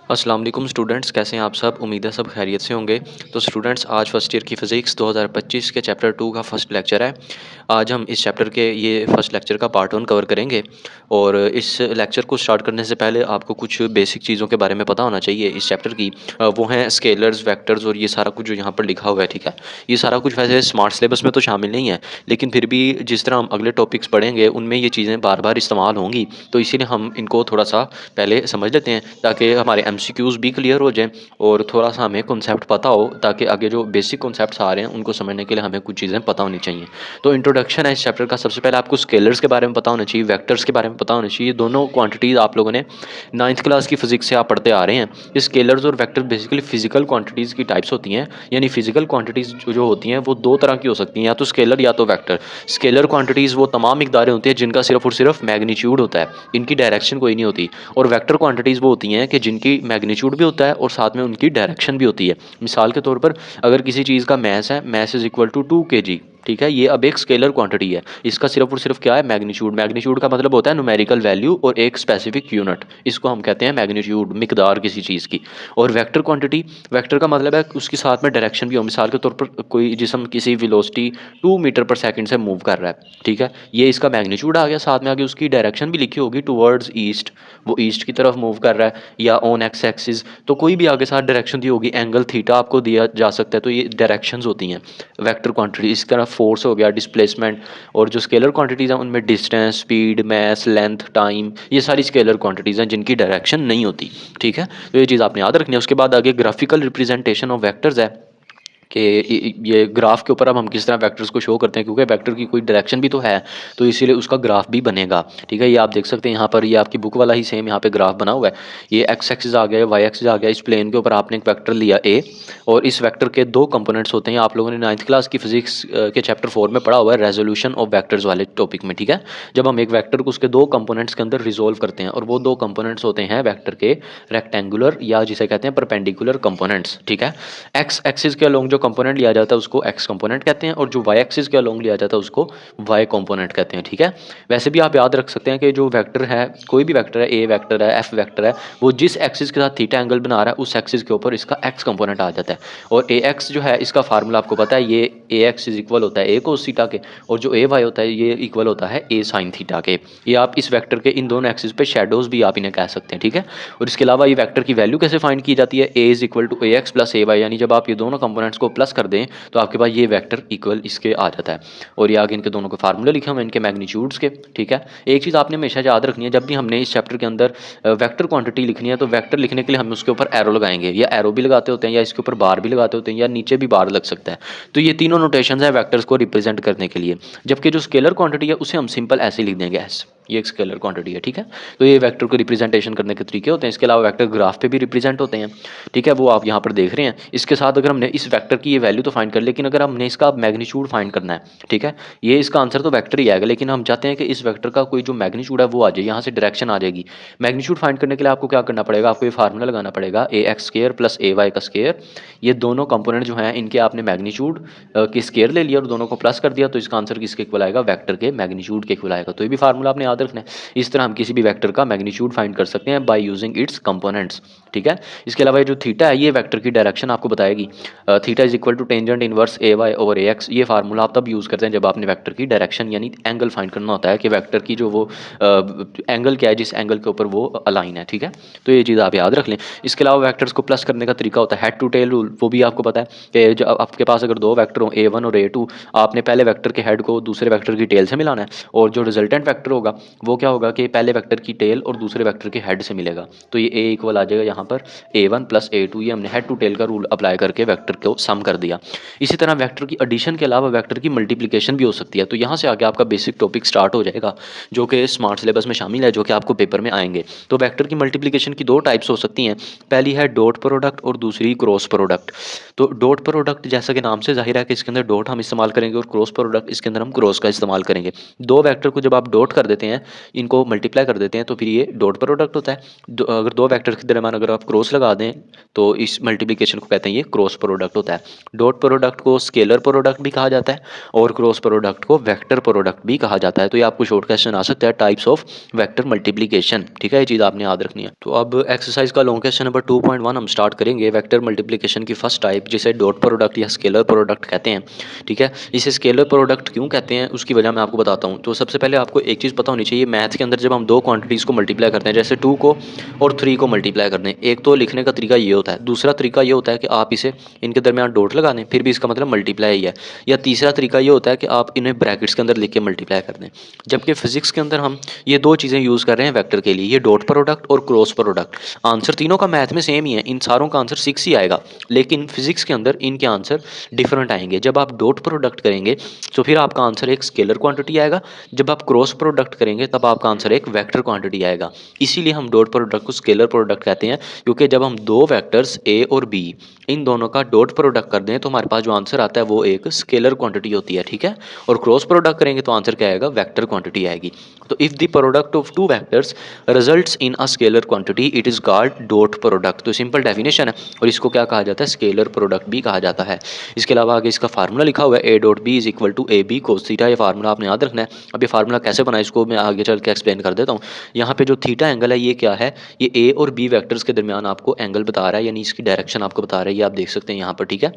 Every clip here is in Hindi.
अस्सलाम वालेकुम स्टूडेंट्स, कैसे हैं आप सब। उम्मीद है सब खैरियत से होंगे। तो स्टूडेंट्स, आज फर्स्ट ईयर की फ़िज़िक्स 2025 के चैप्टर 2 का फर्स्ट लेक्चर है। आज हम इस चैप्टर के ये फर्स्ट लेक्चर का पार्ट 1 कवर करेंगे। और इस लेक्चर को स्टार्ट करने से पहले आपको कुछ बेसिक चीज़ों के बारे में पता होना चाहिए इस चैप्टर की। वो हैं स्केलर्स, वेक्टर्स और ये सारा कुछ जो यहाँ पर लिखा हुआ है, ठीक है। ये सारा कुछ वैसे स्मार्ट सिलेबस में तो शामिल नहीं है, लेकिन फिर भी जिस तरह हम अगले टॉपिक्स पढ़ेंगे उनमें ये चीज़ें बार बार इस्तेमाल होंगी, तो इसीलिए हम इनको थोड़ा सा पहले समझ लेते हैं ताकि हमारे एमसीक्यूज़ भी क्लियर हो जाएं और थोड़ा सा हमें कॉन्सेप्ट पता हो, ताकि आगे जो बेसिक कॉन्सेप्ट्स आ रहे हैं उनको समझने के लिए हमें कुछ चीज़ें पता होनी चाहिए। तो इंट्रोडक्शन है इस चैप्टर का। सबसे पहले आपको स्केलर्स के बारे में पता होना चाहिए, वेक्टर्स के बारे में पता होना चाहिए। दोनों क्वांटिटीज़ आप लोगों ने 9th क्लास की फिजिक्स से आप पढ़ते आ रहे हैं। ये स्केलर्स और वेक्टर बेसिकली फिजिकल क्वांटिटीज़ की टाइप्स होती हैं, यानी फिजिकल क्वांटिटीज़ जो होती हैं वो दो तरह की हो सकती हैं, या तो स्केलर या तो वेक्टर। स्केलर क्वांटिटीज़ वो तमाम मिकदारें होती हैं जिनका सिर्फ और सिर्फ मैग्नीट्यूड होता है, इनकी डायरेक्शन कोई नहीं होती। और वेक्टर क्वांटिटीज़ वो होती हैं कि जिनकी मैग्नीट्यूड भी होता है और साथ में उनकी डायरेक्शन भी होती है। मिसाल के तौर पर अगर किसी चीज़ का मैस है, mass is equal to 2 kg, ठीक है, ये अब एक स्केलर क्वांटिटी है। इसका सिर्फ और सिर्फ क्या है, मैग्नीट्यूड। मैग्नीट्यूड का मतलब होता है न्यूमेरिकल वैल्यू और एक स्पेसिफिक यूनिट, इसको हम कहते हैं मैग्नीट्यूड, मिकदार किसी चीज़ की। और वेक्टर क्वांटिटी, वेक्टर का मतलब है उसके साथ में डायरेक्शन भी हो। मिसाल के तौर पर कोई जिसम किसी वेलोसिटी 2 मीटर पर सेकंड से मूव कर रहा है, ठीक है, ये इसका मैग्नीट्यूड आ गया। साथ में आगे उसकी डायरेक्शन भी लिखी होगी, टुवर्ड्स ईस्ट, वो ईस्ट की तरफ मूव कर रहा है, या ऑन एक्स एक्सिस, तो कोई भी आगे साथ डायरेक्शन दी होगी। एंगल थीटा आपको दिया जा सकता है, तो ये डायरेक्शंस होती हैं वेक्टर क्वांटिटी। इस तरह फोर्स हो गया, डिस्प्लेसमेंट। और जो स्केलर क्वांटिटीज़ हैं उनमें distance, speed, mass, length, time, ये सारी स्केलर क्वांटिटीज़ हैं जिनकी डायरेक्शन नहीं होती, ठीक है। तो ये चीज़ आपने याद रखनी है। उसके बाद आगे ग्राफिकल रिप्रेजेंटेशन ऑफ वेक्टर्स है कि ये ग्राफ के ऊपर अब हम किस तरह वेक्टर्स को शो करते हैं, क्योंकि वेक्टर की कोई डायरेक्शन भी तो है, तो इसीलिए उसका ग्राफ भी बनेगा, ठीक है। ये आप देख सकते हैं यहाँ पर, ये आपकी बुक वाला ही सेम यहाँ पे ग्राफ बना हुआ है। ये एक्स एक्सिस आ गया, वाई एक्सिस आ गया। इस प्लेन के ऊपर आपने एक वेक्टर लिया ए, और इस वेक्टर के दो कंपोनेंट्स होते हैं। आप लोगों ने 9th क्लास की फिजिक्स के चैप्टर 4 में पढ़ा हुआ है, रेजोल्यूशन ऑफ वेक्टर्स वाले टॉपिक में, ठीक है। जब हम एक वेक्टर को उसके दो कंपोनेंट्स के अंदर रिजोल्व करते हैं, और वो दो कंपोनेंट्स होते हैं वेक्टर के रेक्टेंगुलर, या जिसे कहते हैं परपेंडिकुलर कंपोनेंट्स, ठीक है। एक्स एक्सिस के अलोंग जो कंपोनेंट लिया जाता है उसको एक्स कंपोनेंट कहते हैं, और जो वाई एक्सिस के अलोंग लिया जाता है उसको वाई कंपोनेंट कहते हैं, ठीक है। वैसे भी आप याद रख सकते हैं कि जो वेक्टर है, कोई भी वेक्टर है, ए वेक्टर है, एफ वेक्टर है, वो जिस एक्सिस के साथ थीटा एंगल बना रहा है उस एक्सिस के ऊपर इसका एक्स कंपोनेंट आ जाता है। और ए एक्स जो है, इसका फार्मूला आपको पता है, ये ए एक्स इज इक्वल होता है ए कोस थीटा के, और जो ए वाई होता है ये इक्वल होता है ए साइन थीटा के। ये आप इस वेक्टर के इन दोनों एक्सिस पे शेडोज भी आप इन्हें कह सकते हैं, ठीक है। और इसके अलावा ये वेक्टर की वैल्यू कैसे फाइंड की जाती है, A is equal to A X plus A Y, यानी जब आप ये दोनों कंपोनेंट्स को प्लस कर दें तो आपके पास ये वेक्टर इक्वल इसके आ जाता है। और ये आगे इनके दोनों के फार्मूले लिखे हुए हैं, इनके मैग्नीट्यूड्स के, ठीक है। एक चीज़ आपने हमेशा याद रखनी है, जब भी हमने इस चैप्टर के अंदर वेक्टर क्वांटिटी लिखनी है, तो वेक्टर लिखने के लिए हम उसके ऊपर एरो लगाएंगे, या एरो भी लगाते होते हैं, या इसके ऊपर बार भी लगाते होते हैं, या नीचे भी बार लग सकता है। तो ये तीनों नोटेशंस है वेक्टर्स को रिप्रेजेंट करने के लिए। जबकि जो स्केलर क्वांटिटी है उसे हम सिंपल ऐसे लिख देंगे, एस, ये एक स्केलर क्वांटिटी है, ठीक है। तो ये वेक्टर को रिप्रेजेंटेशन करने के तरीके होते हैं। इसके अलावा वेक्टर ग्राफ पे भी रिप्रेजेंट होते हैं, ठीक है, वो आप यहाँ पर देख रहे हैं। इसके साथ अगर हमने इस वेक्टर की ये वैल्यू तो फाइंड कर, लेकिन अगर हमने इसका मैग्नीट्यूड फाइंड करना है, ठीक है, ये इसका आंसर तो वेक्टर ही आएगा, लेकिन हम चाहते हैं कि इस वेक्टर का कोई जो मैग्नीट्यूड है वो आ जाए, यहाँ से डायरेक्शन आ जाएगी। मैग्नीट्यूड फाइंड करने के लिए आपको क्या करना पड़ेगा, आपको ये फार्मूला लगाना पड़ेगा, ए x square plus A Y का स्केयर। ये दोनों कंपोनेंट जो हैं इनके आपने मैग्नीट्यूड की स्केयर ले लिया और दोनों को प्लस कर दिया, तो इसका आंसर किसके इक्वल आएगा, वेक्टर के मैग्नीट्यूड के इक्वल आएगा। तो ये भी फार्मूला आपने याद रखना है। इस तरह हम किसी भी वेक्टर का मैग्नीट्यूड फाइंड कर सकते हैं बाय यूजिंग इट्स कंपोनेंट्स, ठीक है। इसके अलावा ये जो थीटा है ये वेक्टर की डायरेक्शन आपको बताएगी। Theta is equal to tangent inverse A Y over A X. ये फार्मूला आप तब यूज़ करते हैं जब आपने वेक्टर की डायरेक्शन यानी एंगल फाइंड करना होता है कि वेक्टर की जो वो एंगल क्या है, जिस एंगल के ऊपर वो अलाइन है, ठीक है। तो ये चीज़ आप याद रख लें। इसके अलावा वेक्टर्स को प्लस करने का तरीका होता है हेड टू टेल रूल, वो भी आपको पता है कि जो आपके पास अगर दो वेक्टर हो A1 और A2, आपने पहले वेक्टर के हेड को दूसरे वेक्टर की टेल से मिलाना है, और जो रिजल्टेंट वेक्टर होगा वो क्या होगा कि पहले वेक्टर की टेल और दूसरे वेक्टर के हेड से मिलेगा। तो ये A इक्वल आ जाएगा यहाँ पर A1 प्लस A2, ये हमने हेड टू टेल का रूल अप्लाई करके वेक्टर को सम कर दिया। इसी तरह वेक्टर की एडिशन के अलावा वेक्टर की मल्टीप्लिकेशन भी हो सकती है। तो यहाँ से आगे आपका बेसिक टॉपिक स्टार्ट हो जाएगा जो कि स्मार्ट सिलेबस में शामिल है, जो कि आपको पेपर में आएंगे। तो वेक्टर की मल्टीप्लिकेशन की दो टाइप्स हो सकती हैं। पहली है डॉट प्रोडक्ट और दूसरी क्रॉस प्रोडक्ट। तो डॉट प्रोडक्ट जैसा कि नाम से जाहिर है कि इसके अंदर डॉट हम इस्तेमाल करेंगे, और क्रॉस प्रोडक्ट इसके अंदर हम क्रॉस का इस्तेमाल करेंगे। दो वेक्टर को जब आप डॉट कर देते हैं हैं, इनको मल्टीप्लाई कर देते हैं तो फिर ये डॉट प्रोडक्ट होता है। अगर दो वेक्टर्स के दरमियान अगर आप क्रॉस लगा दें तो इस मल्टीप्लिकेशन को कहते हैं ये क्रॉस प्रोडक्ट होता है। डॉट प्रोडक्ट को स्केलर प्रोडक्ट भी कहा जाता है और क्रॉस प्रोडक्ट को वेक्टर प्रोडक्ट भी कहा जाता है। तो ये आपको शॉर्ट क्वेश्चन आ सकता है, टाइप्स ऑफ वेक्टर मल्टीप्लिकेशन, ठीक है, ये चीज़ आपने याद रखनी है। तो अब एक्सरसाइज का लॉन्ग क्वेश्चन नंबर 2.1 हम स्टार्ट करेंगे। वेक्टर मल्टीप्लिकेशन की फर्स्ट टाइप जिसे डॉट प्रोडक्ट या स्केलर प्रोडक्ट कहते हैं, ठीक है। इसे स्केलर प्रोडक्ट क्यों कहते हैं उसकी वजह मैं आपको बताता हूँ। तो सबसे पहले आपको एक चीज़ पता होनी चाहिए, मैथ के अंदर जब हम दो क्वांटिटीज़ को मल्टीप्लाई करते हैं, जैसे 2 को और 3 को मल्टीप्लाई करते हैं, एक तो लिखने का तरीका ये होता है, दूसरा तरीका ये होता है कि आप इसे इनके दरमियान डॉट लगा दें, फिर भी इसका मतलब मल्टीप्लाई ही है, या तीसरा तरीका ये होता है कि आप इन्हें ब्रैकेट्स के अंदर लिख के मल्टीप्लाई कर दें। जबकि फिजिक्स के अंदर हम ये दो चीज़ें यूज़ कर रहे हैं वेक्टर के लिए, ये डॉट प्रोडक्ट और क्रॉस प्रोडक्ट। आंसर तीनों का मैथ में सेम ही है, इन सारों का आंसर 6 ही आएगा, लेकिन फिजिक्स के अंदर इनके आंसर डिफरेंट आएंगे। जब आप डॉट प्रोडक्ट करेंगे तो फिर आपका आंसर एक स्केलर क्वांटिटी आएगा, जब आप क्रॉस प्रोडक्ट करेंगे तब आपका आंसर एक वेक्टर क्वांटिटी आएगा। इसीलिए हम डॉट प्रोडक्ट को स्केलर प्रोडक्ट कहते हैं, क्योंकि जब हम दो वेक्टर्स ए और बी इन दोनों का डॉट प्रोडक्ट कर दें तो हमारे पास जो आंसर आता है वो एक स्केलर क्वांटिटी होती है, ठीक है। और क्रॉस प्रोडक्ट करेंगे तो आंसर क्या आएगा, वेक्टर क्वांटिटी आएगी। तो if the product of two vectors results in a scalar quantity it is called dot product. तो सिंपल डेफिनेशन है, और इसको क्या कहा जाता है, स्केलर प्रोडक्ट भी कहा जाता है। इसके अलावा आगे इसका फार्मूला लिखा हुआ है, A dot B is equal to A B cos theta. ये फार्मूला आपने याद रखना है। अब ये फार्मूला कैसे बना इसको मैं आगे चल के एक्सप्लेन कर देता हूँ। यहाँ पे जो थीटा एंगल है ये क्या है, ये ए और बी वेक्टर्स के दरमियान आपको एंगल बता रहा है, यानी इसकी डायरेक्शन आपको बता रहा है, ये आप देख सकते हैं यहाँ पर, ठीक है।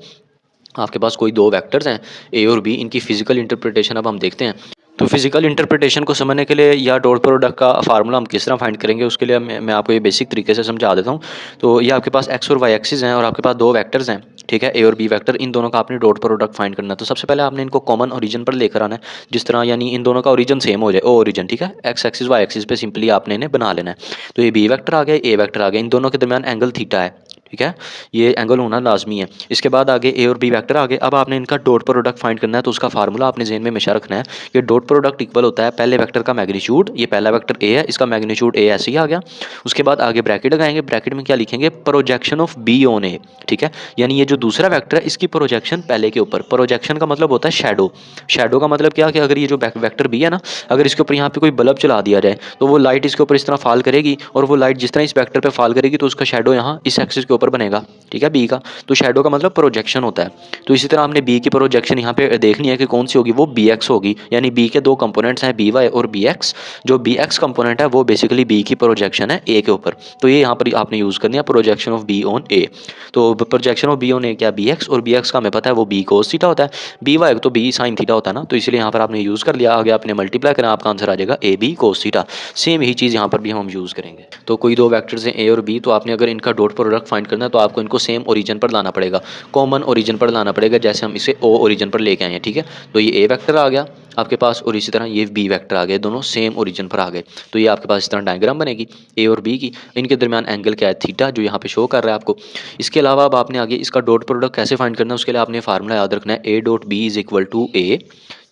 आपके पास कोई दो वेक्टर्स हैं ए और बी, इनकी फिजिकल इंटरप्रिटेशन अब हम देखते हैं। तो फिजिकल इंटरप्रिटेशन को समझने के लिए या डॉट प्रोडक्ट का फार्मूला हम किस तरह फाइंड करेंगे उसके लिए मैं आपको ये बेसिक तरीके से समझा देता हूँ। तो ये आपके पास एक्स और वाई एक्सिस हैं और आपके पास दो वेक्टर्स हैं, ठीक है, ए और बी वेक्टर। इन दोनों का आपने डॉट प्रोडक्ट फाइंड करना है। तो सबसे पहले आपने इनको कॉमन ओरिजिन पर लेकर आना है, जिस तरह यानी इन दोनों का ओरिजिन सेम हो जाए, ओ ओरिजिन, ठीक है। एक्स एक्सिस वाई एक्सिस पे सिंपली आपने इन्हें बना लेना है। तो ये बी वेक्टर आ गया, ए वेक्टर आ गया, इन दोनों के दरमियान एंगल थीटा है, ठीक है, ये एंगल होना लाजमी है। इसके बाद आगे ए और बी वेक्टर आ गए। अब आपने इनका डॉट प्रोडक्ट फाइंड करना है। तो उसका फार्मूला आपने जेहन में हमेशा रखना है कि डॉट प्रोडक्ट इक्वल होता है पहले वेक्टर का मैग्नीट्यूड, ये पहला वेक्टर ए है, इसका मैग्नीट्यूड ए ऐसे ही आ गया। उसके बाद आगे ब्रैकेट लगाएंगे, ब्रैकेट में क्या लिखेंगे, प्रोजेक्शन ऑफ बी ऑन ए, ठीक है, यानी ये जो दूसरा वेक्टर है इसकी प्रोजेक्शन पहले के ऊपर। प्रोजेक्शन का मतलब होता है शैडो। शैडो का मतलब क्या कि अगर ये जो वेक्टर बी है ना, अगर इसके ऊपर यहाँ पे कोई बल्ब चला दिया जाए तो वो लाइट इसके ऊपर इस तरह फॉल करेगी, और वो लाइट जिस तरह इस वेक्टर पे फॉल करेगी तो उसका शैडो यहाँ इस एक्सिस के ऊपर बनेगा, ठीक है, बी का। तो शैडो का मतलब प्रोजेक्शन होता है। तो इसी तरह आपने बी की प्रोजेक्शन यहाँ पे देखनी है कि कौन सी होगी, वो बी एक्स होगी, यानी बी के दो कंपोनेंट्स हैं बी वाई और बी एक्स। जो बी एक्स कंपोनेंट है वो बेसिकली बी की प्रोजेक्शन है ए के ऊपर। तो ये यहाँ पर आपने यूज़ करनी है प्रोजेक्शन ऑफ बी ऑन ए। तो प्रोजेक्शन ऑफ बी ऑन ए क्या, बी एक्स, और बी एक्स का हमें पता है वो बी कोस थीटा होता है, बी वाई तो बी साइन थीटा होता है ना। तो इसलिए यहाँ पर आपने यूज़ कर लिया, आगे आपने मल्टीप्लाई करना, आपका आंसर आ जाएगा A B cos theta. Same यही चीज़ यहाँ पर भी हम यूज़ करेंगे। तो कोई दो वेक्टर्स हैं ए और बी, तो आपने अगर इनका डॉट प्रोडक्ट फाइंड करना है तो आपको इनको सेम ओरिजिन पर लाना पड़ेगा, कॉमन ओरिजिन पर लाना पड़ेगा, जैसे हम इसे ओ ओरिजिन पर लेके आए हैं, ठीक है। तो ये ए वेक्टर आ गया आपके पास, और इसी तरह ये बी वेक्टर आ गए, दोनों सेम ओरिजिन पर आ गए। तो ये आपके पास इस तरह डायग्राम बनेगी ए और बी की, इनके दरमियान एंगल क्या है, थीटा, जो यहाँ पे शो कर रहा है आपको। इसके अलावा अब आपने आगे इसका डॉट प्रोडक्ट कैसे फाइंड करना है उसके लिए आपने फार्मूला याद रखना है, A dot B is equal to A.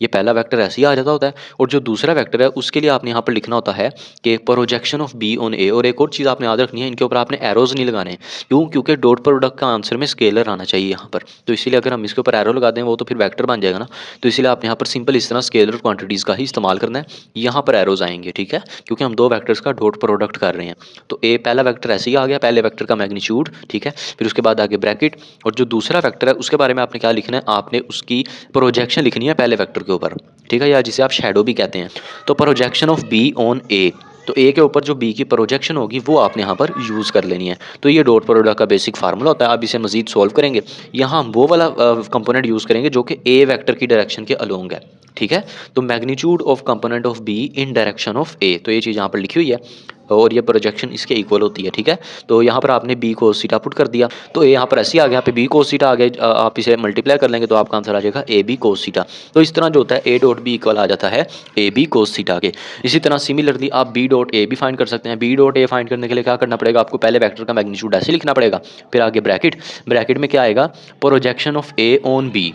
ये पहला वेक्टर ऐसे ही आ जाता होता है, और जो दूसरा वेक्टर है उसके लिए आपने यहाँ पर लिखना होता है कि प्रोजेक्शन ऑफ बी ऑन ए। और एक और चीज़ आपने याद रखनी है, इनके ऊपर आपने एरोज नहीं लगाने। क्यों, क्योंकि डॉट प्रोडक्ट का आंसर में स्केलर आना चाहिए यहाँ पर। तो इसीलिए अगर हम इसके ऊपर एरो लगा दें वो तो फिर वेक्टर बन जाएगा ना। तो इसीलिए आप यहाँ पर सिंपल इस तरह स्केलर क्वांटिटीज़ का ही इस्तेमाल करना है, यहाँ पर एरोज आएंगे, ठीक है, क्योंकि हम दो वेक्टर्स का डॉट प्रोडक्ट कर रहे हैं। तो ए पहला वेक्टर ऐसे ही आ गया, पहले वेक्टर का मैग्नीट्यूड, ठीक है, फिर उसके बाद आगे ब्रैकेट, और जो दूसरा वेक्टर है उसके बारे में आपने क्या लिखना है, आपने उसकी प्रोजेक्शन लिखनी है पहले वेक्टर के ऊपर, ठीक है, या जिसे आप शैडो भी कहते हैं। तो प्रोजेक्शन ऑफ बी ऑन ए, तो ए के ऊपर जो बी की प्रोजेक्शन होगी वो आपने यहाँ पर यूज़ कर लेनी है। तो ये डॉट प्रोडक्ट का बेसिक फार्मूला होता है। आप इसे मजीद सॉल्व करेंगे, यहाँ हम वो वाला कंपोनेंट यूज़ करेंगे जो कि ए वेक्टर की डायरेक्शन के अलोंग है, ठीक है। तो magnitude of component of B in direction of A, तो ये चीज़ यहाँ पर लिखी हुई है, और ये प्रोजेक्शन इसके इक्वल होती है, ठीक है। तो यहाँ पर आपने बी कोस थीटा पुट कर दिया, तो ए यहाँ पर ऐसे ही आ गया, यहाँ पे बी कोस थीटा आ गया, आप इसे मल्टीप्लाई कर लेंगे तो आपका आंसर आ जाएगा ए बी कोस थीटा। तो इस तरह जो होता है ए डॉट बी इक्वल आ जाता है ए बी कोस थीटा के। इसी तरह सिमिलरली आप बी डॉट ए भी फाइंड कर सकते हैं। बी डॉट ए फाइंड करने के लिए क्या करना पड़ेगा, आपको पहले वेक्टर का मैग्नीट्यूड ऐसे लिखना पड़ेगा, फिर आगे ब्रैकेट, ब्रैकेट में क्या आएगा, projection of A on B,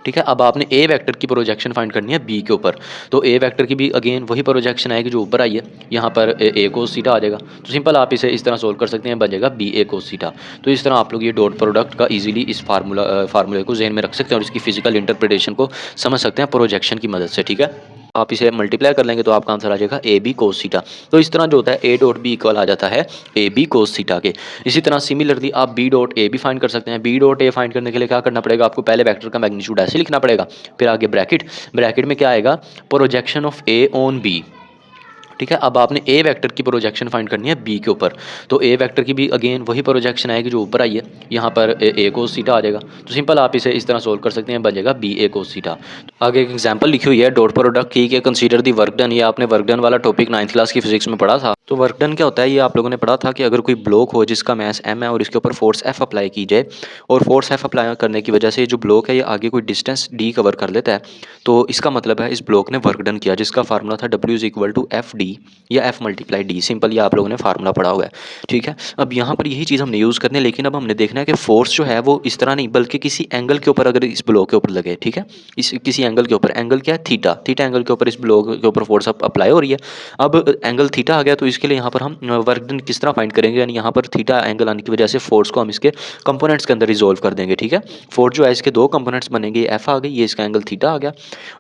ठीक है। अब आपने ए वेक्टर की प्रोजेक्शन फाइंड करनी है बी के ऊपर। तो ए वेक्टर की भी अगेन वही प्रोजेक्शन आएगी जो ऊपर आई है, यहाँ पर ए कोस थीटा आ जाएगा। तो सिंपल आप इसे इस तरह सोल्व कर सकते हैं, बन जाएगा बी ए कोस थीटा। तो इस तरह आप लोग ये डॉट प्रोडक्ट का इजीली इस फार्मूले को जहन में रख सकते हैं और इसकी फिजिकल इंटरप्रिटेशन को समझ सकते हैं प्रोजेक्शन की मदद से, ठीक है। आप इसे मल्टीप्लाई कर लेंगे तो आपका आंसर आ जाएगा ए बी कोस थीटा। तो इस तरह जो होता है ए डॉट बी इक्वल आ जाता है ए बी कोस थीटा के। इसी तरह सिमिलरली आप बी डॉट ए भी फाइंड कर सकते हैं। बी डॉट ए फाइंड करने के लिए क्या करना पड़ेगा, आपको पहले वेक्टर का मैग्नीट्यूड ऐसे लिखना पड़ेगा, फिर आगे ब्रैकेट, ब्रैकेट में क्या आएगा, projection of A on B. ठीक है, अब आपने ए वेक्टर की प्रोजेक्शन फाइंड करनी है बी के ऊपर, तो ए वेक्टर की भी अगेन वही प्रोजेक्शन आएगी जो ऊपर आई है, यहाँ पर ए कोस थीटा आ जाएगा। तो सिंपल आप इसे इस तरह सोल्व कर सकते हैं, बन जाएगा बी ए कोस थीटा। आगे एक एग्जांपल लिखी हुई है, डॉट प्रोडक्ट की के कंसीडर दी वर्क डन। ये आपने वर्क डन वाला टॉपिक 9th क्लास की फिजिक्स में पढ़ा था। तो वर्क डन क्या होता है, ये आप लोगों ने पढ़ा था कि अगर कोई ब्लॉक हो जिसका मैस m है और इसके ऊपर फोर्स F अप्लाई की जाए, और फोर्स F अप्लाई करने की वजह से ये जो ब्लॉक है ये आगे कोई डिस्टेंस d कवर कर लेता है, तो इसका मतलब है इस ब्लॉक ने वर्क डन किया, जिसका फार्मूला था W is equal to F D या F मल्टीप्लाई डी। सिंपल ये आप लोगों ने फार्मूला पढ़ा हुआ है। ठीक है, अब यहाँ पर यही चीज़ हमने यूज़ करनी है, लेकिन अब हमने देखना है कि फोर्स जो है वो इस तरह नहीं बल्कि किसी एंगल के ऊपर अगर इस ब्लॉक के ऊपर लगे, ठीक है, इस किसी एंगल के ऊपर, एंगल क्या है थीटा, थीटा एंगल के ऊपर इस ब्लॉक के ऊपर फोर्स अप्लाई हो रही है। अब एंगल थीटा आ गया तो इसके लिए यहाँ पर हम वर्क डन किस तरह फाइंड करेंगे, यानी यहाँ पर थीटा एंगल आने की वजह से फोर्स को हम इसके कंपोनेंट्स के अंदर रिजोल्व कर देंगे। ठीक है, फोर्स जो है इसके दो कंपोनेंट्स बनेंगे, ये एफ आ गई, ये इसका एंगल थीटा आ गया।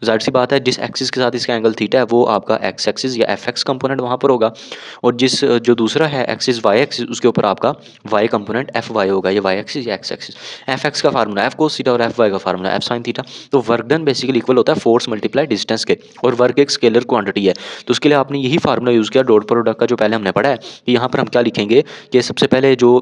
जाहिर सी बात है जिस एक्सिस के साथ इसका एंगल थीटा है वो आपका एक्स एक्सिस या एफ एक्स कंपोनेंट वहाँ पर होगा, और जिस जो दूसरा है एक्सिस वाई एक्सिस उसके ऊपर आपका वाई कंपोनेंट एफ वाई होगा, ये वाई एक्सिस या एक्स एक्सिस। एफ एक्स का फार्मूला एफ कोस थीटा और एफ वाई का फार्मूला एफ साइन थीटा। तो वर्क डन बेसिकली इक्वल होता है फोर्स मल्टीप्लाई डिस्टेंस के, और वर्क एक स्केलर क्वांटिटी है, तो उसके लिए आपने यही फार्मूला यूज़ किया डॉट प्रोडक्ट का जो पहले हमने पढ़ा है। कि यहाँ पर हम क्या लिखेंगे कि सबसे पहले जो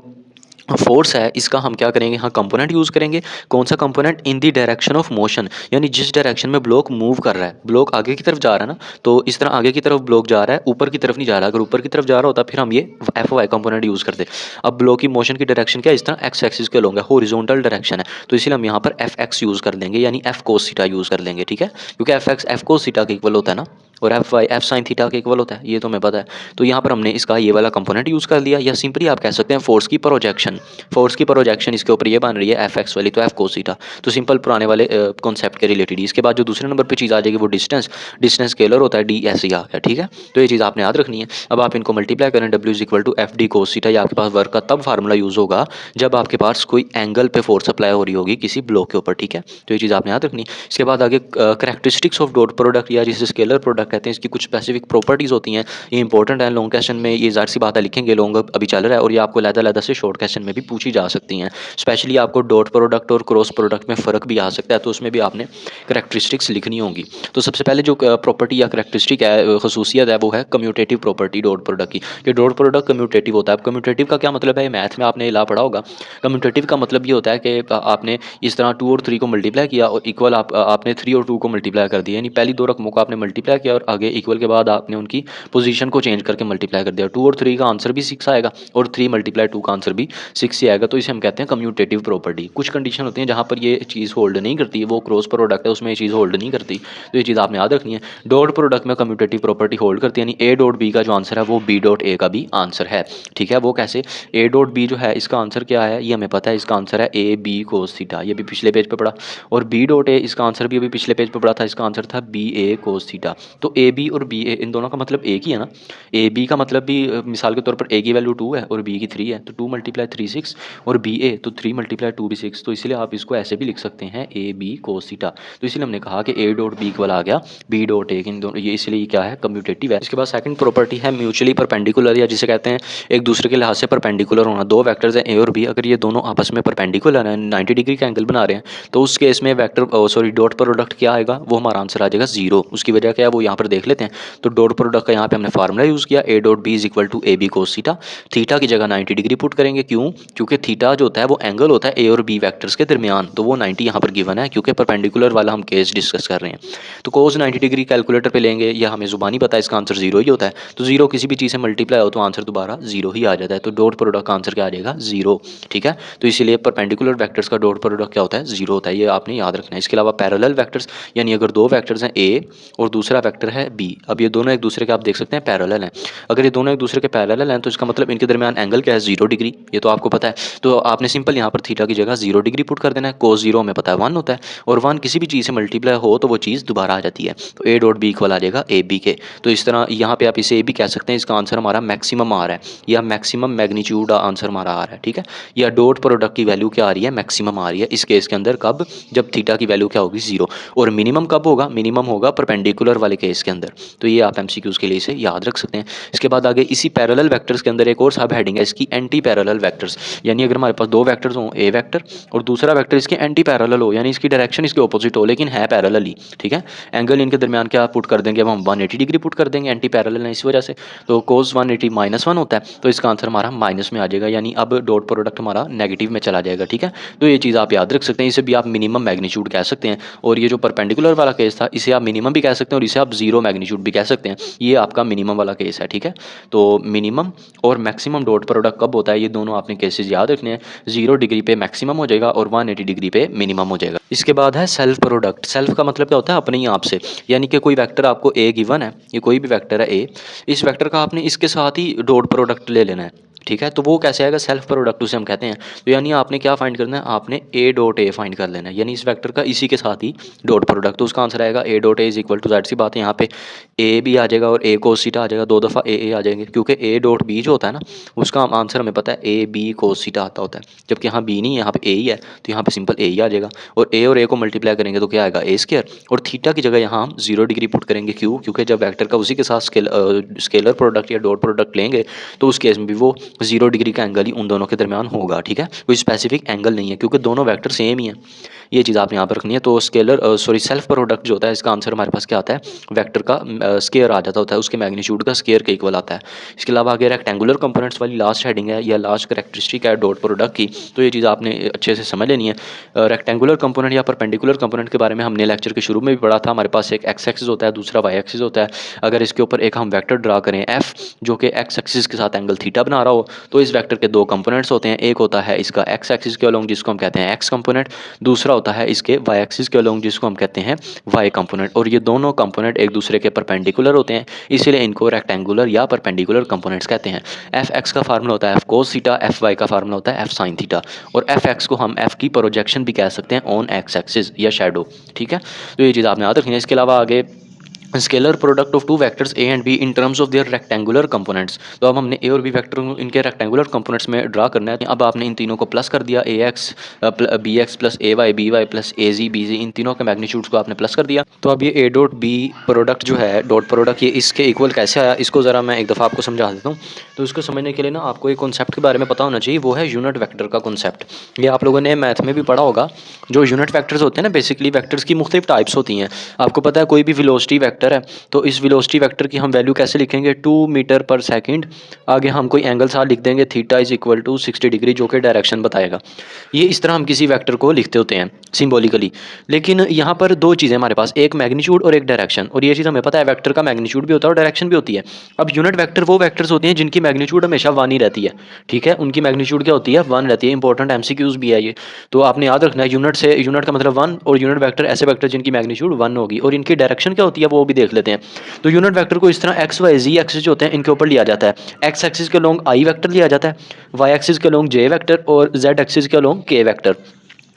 फोर्स है इसका हम क्या करेंगे, यहाँ कंपोनेंट यूज़ करेंगे। कौन सा component, in the direction of motion, यानी जिस डायरेक्शन में ब्लॉक मूव कर रहा है, ब्लॉक आगे की तरफ जा रहा है ना, तो इस तरह आगे की तरफ ब्लॉक जा रहा है, ऊपर की तरफ नहीं जा रहा। अगर ऊपर की तरफ जा रहा होता फिर हम ये एफ वाई कंपोनेंट यूज़ करते। अब ब्लॉक की मोशन की डायरेक्शन क्या है, इस तरह एक्स एक्सिस के लॉन्ग है, हॉरिजॉन्टल डायरेक्शन है, तो इसलिए हम यहाँ पर एफ एक्स यूज़ कर लेंगे, यानी एफ कोस थीटा यूज़ कर लेंगे। ठीक है, क्योंकि F X F cos theta के इक्वल होता है ना, और F Y F sine theta के इक्वल होता है, ये तो हमें पता है। तो यहाँ पर हमने इसका ये वाला कंपोनेंट यूज़ कर लिया, या सिंपली आप कह सकते हैं फोर्स की प्रोजेक्शन, फोर्स की प्रोजेक्शन इसके ऊपर ये बन रही है एफ एक्स वाली, तो एफ कोस थीटा। तो सिंपल पुराने वाले कॉन्सेप्ट के रिलेटेड ही। इसके बाद जो दूसरे नंबर पर चीज़ आ जाएगी वो डिस्टेंस, डिस्टेंस स्केलर होता है, डी एस आ गया। ठीक है, तो ये चीज़ आपने याद रखनी है। अब आप इनको मल्टीप्लाई करें, W is equal to F D cos theta, या आपके पास वर्क का तब फार्मूला यूज़ होगा जब आपके पास कोई एंगल पे फोर्स अप्लाई हो रही होगी किसी ब्लॉक के ऊपर। ठीक है, तो ये चीज़ आपने याद रखनी। इसके बाद आगे करेक्टरिस्टिक्स ऑफ डॉट प्रोडक्ट, या जिसे स्केलर प्रोडक्ट कहते हैं, इसकी कुछ स्पेसिफिक प्रॉपर्टीज़ होती हैं, ये इंपॉर्टेंट है लॉन्ग क्वेश्चन में, ये ज़ाहिर सी बात है लिखेंगे, लॉन्ग अभी चल रहा है, और ये आपको लहदा से शॉर्ट क्वेश्चन में भी पूछी जा सकती हैं। स्पेशली आपको डॉट प्रोडक्ट और क्रॉस प्रोडक्ट में फ़र्क भी आ सकता है, तो उसमें भी आपने करेक्टरिस्टिक्स लिखनी होंगी। तो सबसे पहले जो प्रॉपर्टी या करेक्टरिस्टिक है, खसूसियत है, वो है कम्यूटेटिव प्रॉपर्टी डॉट प्रोडक्ट की। ये डॉट प्रोडक्ट कम्यूटेटिव होता है। अब कम्यूटेटिव का क्या मतलब है, मैथ में आपने ला पढ़ा होगा। कम्यूटेटिव का मतलब ये होता है कि आपने इस तरह 2 और 3 को मल्टीप्लाई किया और इक्वल आपने 3 और 2 को मल्टीप्लाई कर दिया, यानी पहली दो रकमों को आपने मल्टीप्लाई किया और आगे इक्वल के बाद आपने उनकी पोजीशन को चेंज करके मल्टीप्लाई कर दिया। 2 और 3 का आंसर भी 6 आएगा और 3 मल्टीप्लाई 2 का आंसर भी 6 ही आएगा। तो इसे हम कहते हैं कम्यूटेटिव प्रॉपर्टी। कुछ कंडीशन होती हैं जहाँ पर ये चीज़ होल्ड नहीं करती, वो क्रॉस प्रोडक्ट है उसमें ये चीज़ होल्ड नहीं करती, तो ये चीज़ आपने याद रखनी है। डॉट प्रोडक्ट में कम्यूटेटिव प्रॉपर्टी होल्ड करती है, यानी ए डॉट बी का जो आंसर है वो बी डॉट ए का भी आंसर है। ठीक है, वो कैसे, ए डॉट बी जो है इसका आंसर क्या है ये हमें पता है, इसका आंसर है ए बी कोस थीटा, ये भी पिछले पेज पे पढ़ा। और बी डॉट ए इसका आंसर भी अभी पिछले पेज पे पढ़ा था, इसका आंसर था बी ए कोस थीटा। तो ए बी और बी ए इन दोनों का मतलब एक ही है ना। ए बी का मतलब भी मिसाल के तौर पर ए की वैल्यू 2 है और बी की 3 है, तो 2 मल्टीप्लाई 3 6, और बी ए तो 3 मल्टीप्लाई 2 भी 6, तो इसलिए आप इसको ऐसे भी लिख सकते हैं ए बी कोस थीटा। तो इसलिए हमने कहा कि ए डॉट बी इक्वल आ गया बी डॉट ए, इन दोनों ये इसलिए क्या है कम्यूटेटिव है। इसके बाद सेकंड प्रॉपर्टी है म्यूचुअली परपेंडिकुलर, या जिसे कहते हैं एक दूसरे के लिहाज से परपेंडिकुलर होना। दो वेक्टर्स हैं ए और बी, अगर ये दोनों आपस में परपेंडिकुलर हैं, 90 डिग्री का एंगल बना रहे हैं, तो उस केस में वेक्टर सॉरी डॉट प्रोडक्ट क्या आएगा, वो हमारा आंसर आ जाएगा 0। उसकी वजह क्या है वो यहाँ पर देख लेते हैं। तो डॉट प्रोडक्ट का यहाँ पे हमने फार्मूला यूज़ किया, A dot B is equal to A B cos theta. Theta की जगह 90 डिग्री पुट करेंगे, क्यों, क्योंकि थीटा जो होता है वो एंगल होता है ए और बी वेक्टर्स के दरमियान, तो वो 90 यहाँ पर गिवन है क्योंकि परपेंडिकुलर वाला हम केस डिस्कस कर रहे हैं। तो कोस 90 डिग्री कैलकुलेटर पे लेंगे, या हमें जुबानी पता है इसका आंसर 0 ही होता है, तो 0 किसी भी चीज़ से मल्टीप्लाई हो तो आंसर दोबारा 0 ही आ जाता है, तो डॉट प्रोडक्ट का आंसर क्या आ जाएगा 0। ठीक है, तो इसीलिए परपेंडिकुलर वेक्टर्स का डॉट प्रोडक्ट क्या होता है 0 होता है, ये आपने याद रखना है। इसके अलावा पैरेलल वेक्टर्स, यानी अगर दो वेक्टर्स हैं ए और दूसरा वेक्टर है बी, अब ये दोनों एक दूसरे के आप देख सकते हैं पैरेलल हैं। अगर ये दोनों एक दूसरे के पैरेलल हैं तो इसका मतलब इनके दरमियान एंगल क्या है 0 डिग्री, ये तो आपको पता है। तो आपने सिंपल यहाँ पर थीटा की जगह 0 डिग्री पुट कर देना है। कोस 0 हमें पता है 1 होता है, और 1 किसी भी चीज़ से मल्टीप्लाई हो तो वो चीज़ दोबारा आ जाती है, तो ए डॉट बी इक्वल आ जाएगा ए बी के। तो इस तरह यहाँ पे आप इसे ए भी कह सकते हैं, इसका आंसर हमारा मैक्सिमम आ रहा है, या मैक्सिमम मैग्नीट्यूड आंसर हमारा आ रहा है। ठीक है, या डॉट प्रोडक्ट की वैल्यू क्या आ रही है, मैक्सिमम आ रही है इस केस के अंदर, कब, जब थीटा की वैल्यू क्या होगी 0। और मिनिमम कब होगा, मिनिमम होगा परपेंडिकुलर वाले केस केस के अंदर। तो ये आप MCQs के लिए इसे याद रख सकते हैं। इसके बाद आगे इसी पैरेलल वेक्टर्स के अंदर एक और सब हेडिंग है इसकी, एंटी पैरेलल वेक्टर्स। यानी अगर हमारे पास दो वेक्टर्स हों, ए वेक्टर और दूसरा वेक्टर इसके एंटी पैरेलल हो, यानी इसकी डायरेक्शन इसके ऑपोजिट हो लेकिन है पैरेलल ही, ठीक है। एंगल इनके दरमियान क्या पुट कर देंगे, अब हम 180 डिग्री पुट कर देंगे, एंटी पैरेलल है इस वजह से। तो cos 180 -1 होता है, तो इसका आंसर हमारा माइनस में आ जाएगा, यानी अब डॉट प्रोडक्ट हमारा नेगेटिव में चला जाएगा, ठीक है। तो ये चीज़ आप याद रख सकते हैं, इसे भी आप मिनिमम मैग्नीट्यूड कह सकते हैं। और ये जो परपेंडिकुलर वाला केस था इसे आप मिनिमम भी कह सकते हैं और इसे आप जीरो मैग्नीट्यूड भी कह सकते हैं। ये आपका मिनिमम वाला केस है, ठीक है। तो मिनिमम और मैक्सिमम डॉट प्रोडक्ट कब होता है, ये दोनों आपने केसेस याद रखने हैं। 0 डिग्री पे मैक्सिमम हो जाएगा और 180 डिग्री पे मिनिमम हो जाएगा। इसके बाद है सेल्फ प्रोडक्ट। सेल्फ का मतलब क्या होता है, अपने ही आप से। यानी कि कोई वेक्टर आपको ए गिवन है, ये कोई भी वेक्टर है ए, इस वेक्टर का आपने इसके साथ ही डॉट प्रोडक्ट ले लेना है, ठीक है। तो वो कैसे आएगा, सेल्फ प्रोडक्ट उसे हम कहते हैं। तो यानी आपने क्या फाइंड करना है, आपने ए डॉट ए फाइंड कर लेना है, यानी इस वेक्टर का इसी के साथ ही डॉट प्रोडक्ट। तो उसका आंसर आएगा A dot A is equal to, ज़ाहिर सी बात है यहाँ पे ए भी आ जाएगा और ए कोस थीटा आ जाएगा, दो दफ़ा ए आ जाएंगे, क्योंकि ए डॉट बी जो होता है ना उसका आंसर हमें पता है ए बी कोस थीटा आता होता है, जबकि यहाँ बी नहीं है, यहाँ पे ए ही है, तो यहाँ पे सिंपल ए ही आ जाएगा। और ए को मल्टीप्लाई करेंगे तो क्या आएगा, ए स्क्वायर। और थीटा की जगह यहाँ हम 0 डिग्री पुट करेंगे, क्यों, क्योंकि जब वेक्टर का उसी के साथ स्केलर प्रोडक्ट या डॉट प्रोडक्ट लेंगे तो उस केस में भी वो 0 डिग्री का एंगल ही उन दोनों के दरमियान होगा, ठीक है। कोई स्पेसिफिक एंगल नहीं है क्योंकि दोनों वेक्टर सेम ही हैं। ये चीज़ आपने यहाँ पर रखनी है। तो सेल्फ प्रोडक्ट जो होता है इसका आंसर हमारे पास क्या आता है, वेक्टर का स्केयर आ जाता होता है, उसके मैग्नीट्यूड का स्केयर के इक्वल आता है। इसके अलावा आगे रेक्टेंगुलर कंपोनेंट्स वाली लास्ट हेडिंग है या लास्ट कैरेक्टरिस्टिक है डॉट प्रोडक्ट की, तो ये चीज़ आपने अच्छे से समझ लेनी है। रेक्टेंगुलर कंपोनेंट या परपेंडिकुलर कंपोनेंट के बारे में हमने लेक्चर के शुरू में भी पढ़ा था। हमारे पास एक एक्स एक्सिस होता है, दूसरा वाई एक्सिस होता है। अगर इसके ऊपर एक हम वेक्टर ड्रा करें एफ, जो कि एक्स एक्सिस के साथ एंगल थीटा बना रहा हो, तो इस वेक्टर के दो कंपोनेंट्स होते हैं। एक होता है इसका एक्स एक्सिस के अलोंग जिसको हम कहते हैं एक्स कंपोनेंट, दूसरा होता है इसके वाई एक्सिस के अलोंग जिसको हम कहते हैं वाई कंपोनेंट। और ये दोनों कंपोनेंट एक दूसरे के परपेंडिकुलर होते हैं, इसलिए इनको रेक्टेंगुलर या परपेंडिकुलर कंपोनेंट्स कहते हैं। एफ एक्स का फार्मूला होता है F cos theta, F Y का फार्मूला होता है एफ साइन थीटा, और एफ एक्स को हम एफ की प्रोजेक्शन भी कह सकते हैं ऑन एक्स एक्सिस या शैडो, ठीक है। तो ये चीज़ आपने याद रखनी है। इसके अलावा आगे scalar product of two vectors A and be in terms of their rectangular components. तो अब हमने ए और बी वेक्टर इनके रेक्टेंगुलर कंपोनेंट्स में ड्रा करना है। अब आपने इन तीनों को प्लस कर दिया, ए x B x plus A Y B Y plus A G B जी, इन तीनों के मैग्नीट्यूड्स को आपने प्लस कर दिया। तो अब ये ए डॉट बी प्रोडक्ट जो है डॉट प्रोडक्ट, ये इसके इक्वल कैसे आया, इसको ज़रा मैं एक दफ़ा आपको समझा देता हूँ। तो इसको समझने के लिए ना आपको एक कॉन्सेप्ट के बारे में पता होना चाहिए, वो है यूनिट वेक्टर का कॉन्सेप्ट। ये आप लोगों ने मैथ में भी पढ़ा होगा। जो यूनिट वेक्टर्स होते हैं ना, बेसिकली वेक्टर्स की मुख्तलिफ टाइप्स होती हैं। आपको पता है कोई भी वेलोसिटी वेक्टर है तो इस वेलोसिटी वेक्टर की हम वैल्यू कैसे लिखेंगे, 2 मीटर पर सेकंड, आगे हम कोई एंगल साथ लिख देंगे theta is equal to 60 degree, जो कि डायरेक्शन बताएगा। ये इस तरह हम किसी वेक्टर को लिखते होते हैं सिंबॉलिकली। लेकिन यहाँ पर दो चीज़ें हमारे पास, एक मैग्नीट्यूड और एक डायरेक्शन। और ये चीज़ हमें पता है वेक्टर का मैग्नीट्यूड भी होता है और डायरेक्शन भी होती है। अब यूनिट वेक्टर वो वेक्टर्स होते हैं जिनकी मैग्नीट्यूड हमेशा 1 ही रहती है, ठीक है। उनकी मैग्नीट्यूड क्या होती है, 1 रहती है। इंपॉर्टेंट MCQs भी है ये, तो आपने याद रखना है। यूनिट का मतलब 1, और यूनिट वेक्टर ऐसे वेक्टर जिनकी मैग्नीट्यूड 1 होगी। और इनकी डायरेक्शन क्या होती है वो भी देख लेते हैं। तो यूनिट वेक्टर को इस तरह एक्स वाई जी एक्सिस जो होते हैं इनके ऊपर लिया जाता है। एक्स एक्सिस के अलोंग आई वेक्टर लिया जाता है, वाई एक्सिस के अलोंग जे वेक्टर, और जेड एक्सिस के अलोंग के वेक्टर।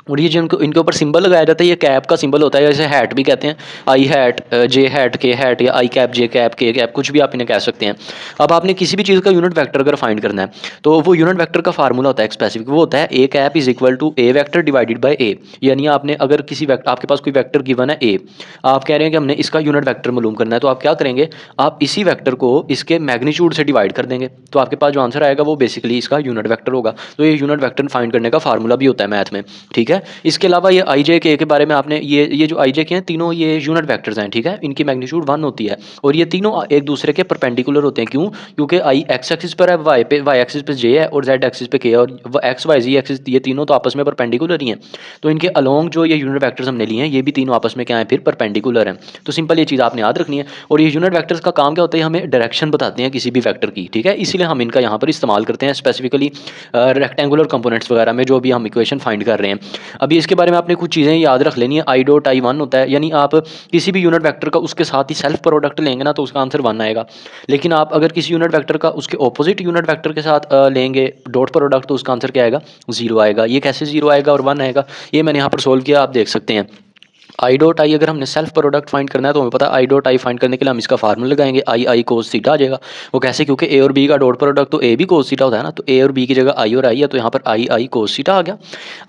और ये जो इनके ऊपर सिंबल लगाया जाता है, ये कैप का सिंबल होता है, जैसे हैट भी कहते हैं, आई हैट, जे हैट, के हैट, या आई कैप, जे कैप, के कैप, कुछ भी आप इन्हें कह सकते हैं। अब आपने किसी भी चीज़ का यूनिट वेक्टर अगर फाइंड करना है तो वो यूनिट वेक्टर का फार्मूला होता है एक स्पेसिफिक, वो होता है A cap is equal to A vector divided by A. यानी आपने अगर किसी वेक्टर, आपके पास कोई वेक्टर गिवन है ए, आप कह रहे हैं कि हमने इसका यूनिट वेक्टर मालूम करना है, तो आप क्या करेंगे, आप इसी वेक्टर को इसके मैग्नीट्यूड से डिवाइड कर देंगे, तो आपके पास जो आंसर आएगा वो बेसिकली इसका यूनिट वेक्टर होगा। तो ये यूनिट वेक्टर फाइंड करने का फार्मूला भी होता है मैथ में, ठीक है। इसके अलावा ये आई जे के बारे में आपने ये जो आई जे के हैं तीनों ये यूनिट वेक्टर्स हैं, ठीक है। इनकी मैग्नीट्यूड 1 होती है और ये तीनों एक दूसरे के परपेंडिकुलर होते हैं। क्यों, क्योंकि आई एक्स एक्सिस पर है, वाई एक्सिस पे जे है, और जेड एक्सिस पे के है, और एक्स वाई जी एक्सिस, ये तीनों तो आपस में परपेंडिकुलर ही हैं। तो इनके अलोंग जो ये यूनिट वेक्टर्स हमने लिए हैं ये भी तीनों आपस में क्या है, फिर परपेंडिकुलर हैं। तो सिंपल ये चीज़ आपने याद रखनी है। और ये यूनिट वेक्टर्स का काम क्या होता है, हमें डायरेक्शन बताते हैं किसी भी वेक्टर की, ठीक है। इसीलिए हम इनका यहाँ पर इस्तेमाल करते हैं स्पेसिफिकली रेक्टेंगुलर कंपोनेंट्स वगैरह में, जो भी हम इक्वेशन फाइंड कर रहे हैं। अभी इसके बारे में आपने कुछ चीज़ें याद रख लेनी है। आई डॉट आई 1 होता है, यानी आप किसी भी यूनिट वेक्टर का उसके साथ ही सेल्फ प्रोडक्ट लेंगे ना तो उसका आंसर 1 आएगा। लेकिन आप अगर किसी यूनिट वेक्टर का उसके ऑपोजिट यूनिट वेक्टर के साथ लेंगे डॉट प्रोडक्ट, तो उसका आंसर क्या आएगा, 0 आएगा। ये कैसे 0 आएगा और 1 आएगा, ये मैंने यहाँ पर सोल्व किया, आप देख सकते हैं। आई डॉट आई अगर हमने सेल्फ प्रोडक्ट फाइंड करना है तो हमें पता है आई डॉट आई फाइंड करने के लिए हम इसका फार्मूला लगाएंगे, आई कोस थीटा आ जाएगा। वो कैसे, क्योंकि ए और बी का डॉट प्रोडक्ट तो ए भी कोस थीटा होता है ना, तो ए और बी की जगह आई और आई है, तो यहाँ पर आई कोस थीटा आ गया।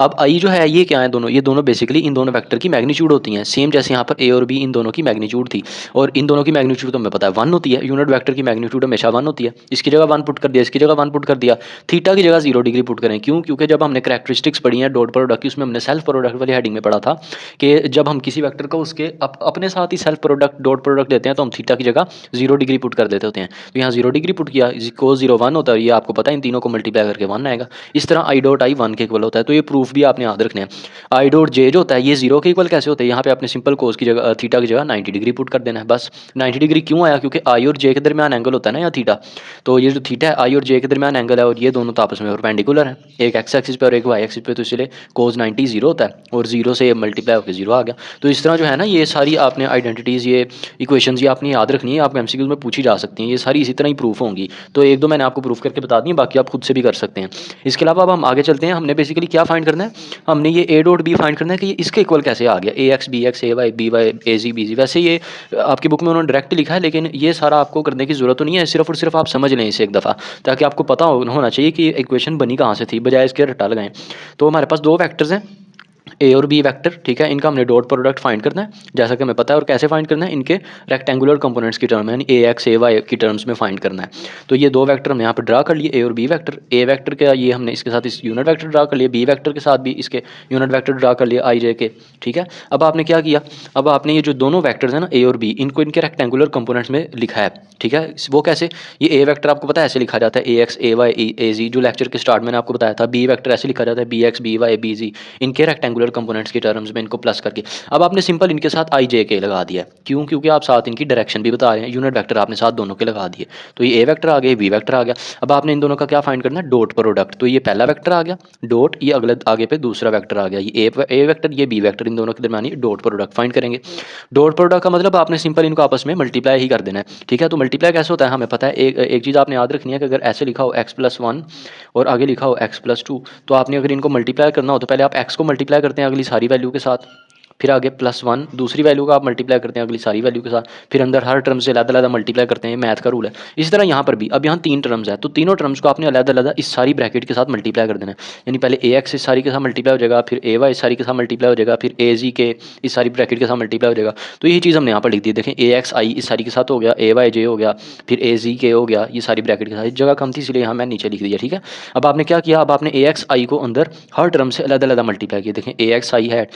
अब आई जो है ये क्या है, दोनों ये दोनों बेसिकली इन दोनों वेक्टर की मैग्नीट्यूड होती हैं, सेम जैसे यहाँ पर ए और बी इन दोनों की मैग्नीट्यूड थी, और इन दोनों की मैग्नीट्यूड तो हमें पता है 1 होती है, यूनिट वेक्टर की मैग्नीट्यूड हमेशा 1 होती है। इसकी जगह 1 पुट कर दिया, इसकी जगह 1 पुट कर दिया, थीटा की जगह 0 डिग्री पुट करें। क्यों? क्योंकि जब हमने कैरेक्टरिस्टिक्स पढ़ी है डॉट प्रोडक्ट की, उसमें हमने सेल्फ प्रोडक्ट वाली हेडिंग में पढ़ा था कि जब हम किसी वेक्टर को उसके अपने साथ ही सेल्फ प्रोडक्ट डॉट प्रोडक्ट लेते हैं तो हम थीटा की जगह 0 डिग्री पुट कर देते होते हैं। तो यहाँ 0 डिग्री पुट किया, कोस 0 1 होता है, ये आपको पता है, इन तीनों को मल्टीप्लाई करके 1 आएगा। इस तरह आई डॉट आई 1 के इक्वल होता है, तो ये प्रूफ भी आपने याद रखना है। आई डॉट जे जो होता है ये 0 के इक्वल कैसे होता है, यहाँ पे आपने सिंपल कोस की जगह थीटा की जगह 90 डिग्री पुट कर देना है बस। 90 डिग्री क्यों आया? क्योंकि आई और जे के दरमियान एंगल होता है ना यहाँ थीटा, तो ये जो थीटा है आई और जे के दरमियान एंगल है, और ये दोनों तो आपस में परपेंडिकुलर है, एक एक्स एक्सिस पे और एक वाई एक्सिस पे, तो इसलिए कोस 90 0 होता है, और 0 से मल्टीप्लाई होकर 0 आ गया। तो इस तरह जो है ना ये सारी आपने आइडेंटिटीज़, ये इक्वेशंस ये आपने याद रखनी है, आप एमसीक्यूज में पूछी जा सकती हैं, ये सारी इसी तरह ही प्रूफ होंगी। तो एक दो मैंने आपको प्रूफ करके बता दी, बाकी आप खुद से भी कर सकते हैं। इसके अलावा अब हम आगे चलते हैं, हमने बेसिकली क्या फाइंड करना है, हमने ये ए डॉट बी फाइंड करना है कि ये इसके इक्वल कैसे आ गया, ए एक्स बी एक्स ए वाई बी वाई ए जी बी जी। वैसे ये आपकी बुक में उन्होंने डायरेक्ट लिखा है, लेकिन ये सारा आपको करने की ज़रूरत तो नहीं है, सिर्फ और सिर्फ आप समझ लें इसे एक दफ़ा, ताकि आपको पता होना चाहिए कि इक्वेशन बनी कहाँ से थी, बजाय इसके रट्टा लगाएं। तो हमारे पास दो वैक्टर्स हैं ए और बी वेक्टर, ठीक है, इनका हमने डॉट प्रोडक्ट फाइंड करना है जैसा कि हमें पता है, और कैसे फाइंड करना है, इनके रेक्टेंगुलर कंपोनेंट्स की टर्म, यानी ए एक्स ए वाई की टर्म्स में फाइंड करना है। तो ये दो वेक्टर हमने यहाँ पर ड्रा कर लिए, ए और बी वेक्टर। ए वेक्टर का ये हमने इसके साथ इस यूनिट वेक्टर ड्रा कर लिया, बी वेक्टर के साथ भी इसके यूनिट वेक्टर ड्रा कर लिया आई जे के, ठीक है। अब आपने क्या किया, अब आपने ये जो दोनों वैक्टर्स हैं ना ए और बी, इनको इनके रेक्टेंगुलर कंपोनेंट्स में लिखा है, ठीक है। वो कैसे, ये ए वेक्टर आपको पता है ऐसे लिखा जाता है, ए एक्स ए वाई ए जी, जो लेक्चर के स्टार्ट मैंने आपको बताया था। बी वेक्टर ऐसे लिखा जाता है, B X B Y B Z, इनके रेक्टेंगुलर कंपोनेंट्स की टर्म्स में इनको प्लस करके। अब आपने सिंपल इनके साथ आई जे के लगा दिया, क्यों? क्योंकि आप साथ इनकी डायरेक्शन भी बता रहे हैं, यूनिट वेक्टर आपने साथ दोनों के लगा दिए, तो ये ए वेक्टर आ गया, बी वेक्टर आ गया। अब आपने इन दोनों का क्या फाइंड करना है, डॉट प्रोडक्ट। तो ये पहला वेक्टर आ गया डॉट, ये अगले आगे पे दूसरा वेक्टर आ गया, ये ए वेक्टर ये बी वेक्टर, इन दोनों के दरमियान डॉट प्रोडक्ट फाइंड करेंगे। डॉट प्रोडक्ट का मतलब आपने सिंपल इनको आपस में मल्टीप्लाई ही कर देना है, ठीक है। तो मल्टीप्लाई कैसे होता है हमें पता है, एक चीज़ आपने याद रखनी है कि अगर ऐसे लिखा हो x+1 और आगे लिखा हो x+2, तो आपने अगर इनको मल्टीप्लाई करना हो तो पहले आप x को मल्टीप्लाई करते हैं अगली सारी वैल्यू के साथ, फिर आगे +1 दूसरी वैल्यू का आप मल्टीप्लाई करते हैं अगली सारी वैल्यू के साथ, फिर अंदर हर टर्म से अलग-अलग मल्टीप्लाई करते हैं, मैथ का रूल है। इसी तरह यहाँ पर भी, अब यहाँ 3 टर्म्स है, तो तीनों टर्म्स को आपने अलग-अलग इस सारी ब्रैकेट के साथ मल्टीप्लाई कर देना है। यानी पहले ए एक्स इस सारी के साथ मल्टीप्लाई हो जाएगा, फिर ए वाई इस सारी के साथ मल्टीप्लाई हो जाएगा, फिर ए जी के इस सारी ब्रैकेट के साथ मल्टीप्लाई हो जाएगा। तो यही चीज़ हमने यहाँ पर लिख दी, देखें ए एक्स आई इस सारी के साथ हो गया, ए वाई जे हो गया, फिर ए जी के हो गया, ये सारी ब्रैकेट के साथ। जगह कम थी इसलिए यहाँ मैं नीचे लिख दिया, ठीक है। अब आपने क्या किया, अब आपने ए एक्स आई को अंदर हर टर्म से अलग-अलग मल्टीप्लाई किया, देखें ए एक्स आई हैट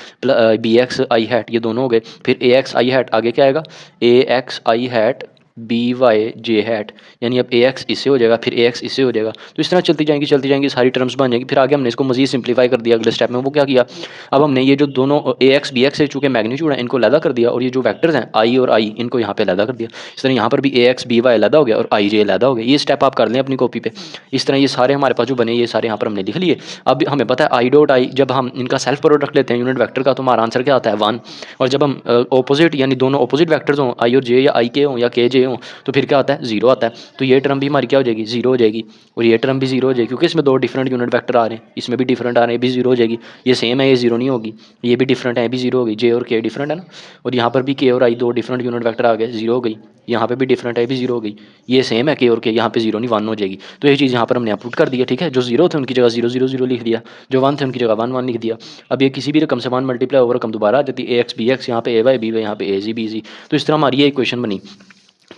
बी एक्स आई हैट, ये दोनों हो गए, फिर ए एक्स आई हैट आगे क्या आएगा, ए एक्स आई हैट बी वाई जे हैट, यानी अब ए एक्स इससे हो जाएगा, फिर ए एक्स इससे हो जाएगा। तो इस तरह चलती जाएंगी सारी टर्म्स बन जाएंगी। फिर आगे हमने इसको मजीद सिंप्लीफाई कर दिया अगले स्टेप में, वो क्या किया, अब हमने ये जो दोनों ए एक्स बी एक्स से चूँकि मैग्नीट्यूड है इनको अलग कर दिया, और ये जो वैक्टर्स हैं आई और आई इनको यहाँ पे अलग कर दिया। इस तरह यहाँ पर भी ए एक्स बी वाई अलग हो गया और आई जे अलग हो गया। ये स्टेप आप कर लें अपनी कॉपी पे। इस तरह ये सारे हमारे पास जो बने ये सारे यहाँ पर हमने लिख लिए। अब हमें पता है आई डॉट आई, जब हम इनका सेल्फ प्रोडक्ट लेते हैं यूनिट वैक्टर का, तो हमारा आंसर क्या आता है 1। और जब हम ऑपोजिट यानी दोनों ऑपोजिट वैक्टर्स हों, आई और जे या आई के हों या के जे हों, तो फिर क्या आता है 0 आता है। तो ये टर्म भी हमारी क्या हो जाएगी 0 हो जाएगी, और ये टर्म भी 0 हो जाएगी, क्योंकि इसमें दो डिफरेंट यूनिट वेक्टर आ रहे हैं, इसमें भी डिफरेंट आ रहे हैं, भी 0 हो जाएगी। ये सेम है, ये 0 नहीं होगी, ये भी डिफरेंट है, ये भी 0 होगी। जे और के डिफरेंट है ना, और यहाँ पर भी के और आई दो डिफरेंट यूनिट वेक्टर आ गए, 0 हो गई। यहाँ पे भी डिफरेंट है, भी 0 हो गई। ये सेम है के और के, यहाँ पे 0 नहीं 1 हो जाएगी। तो ये चीज़ यहाँ पर हमने पुट कर दी है, ठीक है। जो 0 थे उनकी जगह 0 0 0 लिख दिया, जो 1 थे उनकी जगह 1 1 लिख दिया। अब ये किसी भी रकम से 1 मल्टीप्लाई ओवर रकम दोबारा आ जाती है, ए एक्स बी एक्स, यहाँ पे ए वाई बी वाई, यहाँ पे ए जी बी जी। तो इस तरह हमारी ये इक्वेशन बनी।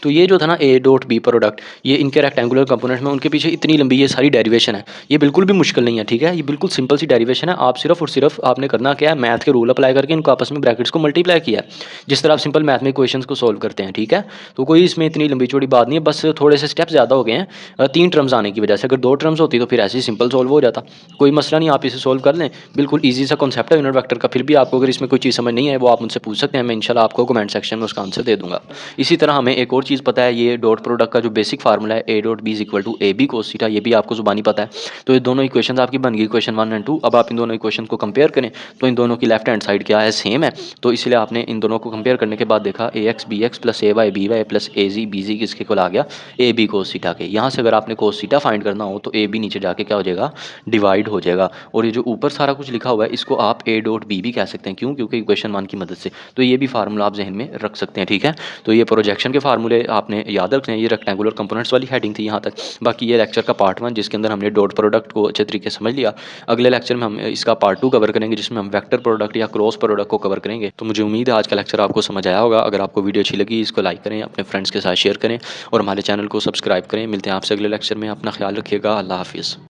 तो ये जो था ना ए डॉट बी प्रोडक्ट, ये इनके रेक्टेंगुलर कंपोनेंट्स में उनके पीछे इतनी लंबी ये सारी डेरिवेशन है, ये बिल्कुल भी मुश्किल नहीं है, ठीक है। ये बिल्कुल सिंपल सी डेरिवेशन है। आप सिर्फ और सिर्फ आपने करना क्या है, मैथ के रूल अप्लाई करके इनको आपस में ब्रैकेट्स को मल्टीप्लाई किया है, जिस तरह आप सिंपल मैथ में इक्वेशंस को सोल्व करते हैं, ठीक है। तो कोई इसमें इतनी लंबी चौड़ी बात नहीं है, बस थोड़े से स्टेप ज़्यादा हो गए हैं 3 टर्म्स आने की वजह से। अगर 2 टर्म्स होती तो फिर ऐसे ही सिंपल सोल्व हो जाता, कोई मसला नहीं, आप इसे सोल्व कर लें। बिल्कुल ईजी सा कॉन्सेप्ट है यूनिट वेक्टर का। फिर भी आपको अगर इसमें कोई चीज़ समझ नहीं है वो आप मुझसे पूछ सकते हैं, मैं इंशाल्लाह आपको कमेंट सेक्शन में उसका आंसर दे दूँगा। इसी तरह हमें एक और चीज़ चीज़ पता है, ये डॉट प्रोडक्ट का जो बेसिक फार्मूला है, A dot B is equal to A B cos theta, ये भी आपको ज़ुबानी पता है। तो ये दोनों इक्वेशन आपकी बन गई, इक्वेशन 1 एंड 2। अब आप इन दोनों इक्वेशन को कंपेयर करें तो इन दोनों की लेफ्ट हैंड साइड क्या है, सेम है। तो इसलिए आपने इन दोनों को कंपेयर करने के बाद देखा ए x B x plus A Y B Y plus A G B जी किसके को आ गया, ए बी कोस थीटा के। यहाँ से अगर आपने कोस थीटा फाइंड करना हो तो ए बी नीचे जाके क्या हो जाएगा, डिवाइड हो जाएगा। और ये जो ऊपर सारा कुछ लिखा हुआ है इसको आप ए डॉट बी भी कह सकते हैं, क्यों, क्योंकि इक्वेशन 1 की मदद से। तो ये भी फार्मूला आप जहन में रख सकते हैं, ठीक है। तो ये प्रोजेक्शन के फार्मूले आपने याद रखने हैं। ये रेक्टेंगुलर कंपोनेंट्स वाली हेडिंग थी यहाँ तक। बाकी ये लेक्चर का पार्ट 1 जिसके अंदर हमने डॉट प्रोडक्ट को अच्छे तरीके से समझ लिया। अगले लेक्चर में हम इसका पार्ट 2 कवर करेंगे जिसमें हम वेक्टर प्रोडक्ट या क्रॉस प्रोडक्ट को कवर करेंगे। तो मुझे उम्मीद है आज का लेक्चर आपको समझ आया होगा। अगर आपको वीडियो अच्छी लगी इसको लाइक करें, अपने फ्रेंड्स के साथ शेयर करें और हमारे चैनल को सब्सक्राइब करें। मिलते हैं आपसे अगले लेक्चर में। अपना ख्याल रखिएगा। अल्लाह हाफिज़।